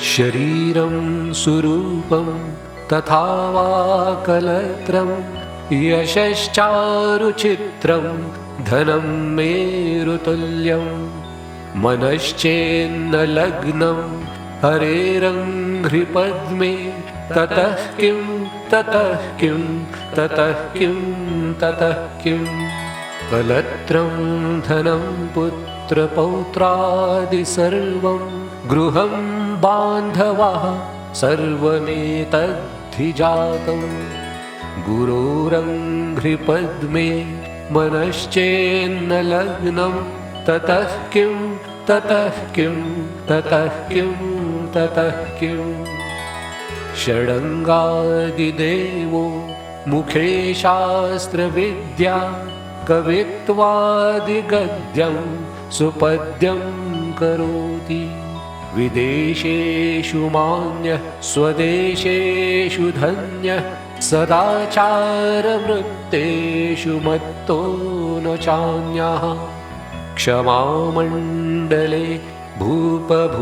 शरीरं सुरूपं तथा वा कलत्रं यशश्चारुचित्रं धनं मेरुतुल्यं मनश्चेन्न लग्नं हरेरङ्घ्रिपद्मे ततः किं ततः किं ततः किं ततः किं कलत्रं धनं पुत्रपौत्रादि सर्वं गृहं बान्धवाः सर्वमेतद्धि जातं गुरोरङ्घ्रिपद्मे मनश्चेन्न लग्नं ततः किं ततः किं ततः किं ततः किं षडङ्गादिदेवो मुखे शास्त्रविद्या कवित्वादिगद्यं सुपद्यं करोति विदेशेषु मान्यः स्वदेशेषु धन्यः सदाचारवृत्तेषु मत्तो न चान्यः क्षमामण्डले भूपभूपालवृन्दैः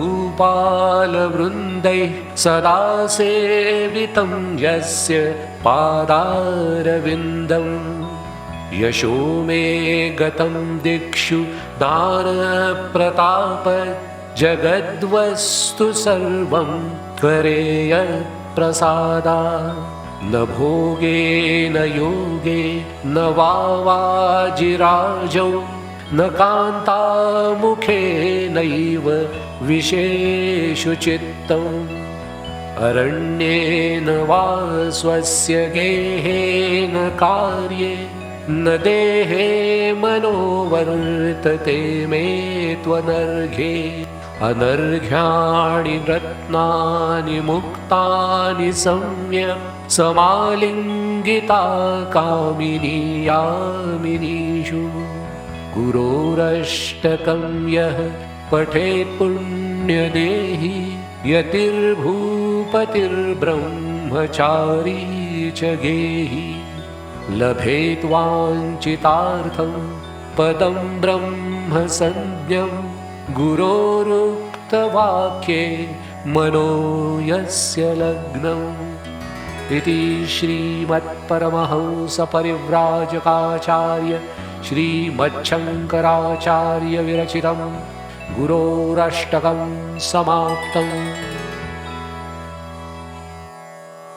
सदा सेवितं यस्य पादारविन्दम् यशो मे गतं दिक्षु दानप्रताप जगद्वस्तु सर्वं त्वरेयप्रसादा न भोगे न योगे न वाजिराजौ न कान्तामुखे नैव विशेषु चित्तम् अरण्येन वा स्वस्य गेहेन कार्ये न देहे मनोवर्तते मे त्वनर्घे अनर्घ्याणि रत्नानि मुक्तानि सम्यक् समालिङ्गिता कामिनी यामिनीषु गुरोरष्टकं यः पठेत् पुण्यदेही यतिर्भूपतिर्ब्रह्मचारी च गेही लभेत् वाञ्छितार्थं पदं ब्रह्मसंज्ञं गुरोरुक्तवाक्ये मनो यस्य लग्नम् इति श्रीमत्परमहंसपरिव्राजकाचार्य श्रीमच्छङ्कराचार्य विरचितं गुरोरष्टकं समाप्तम्।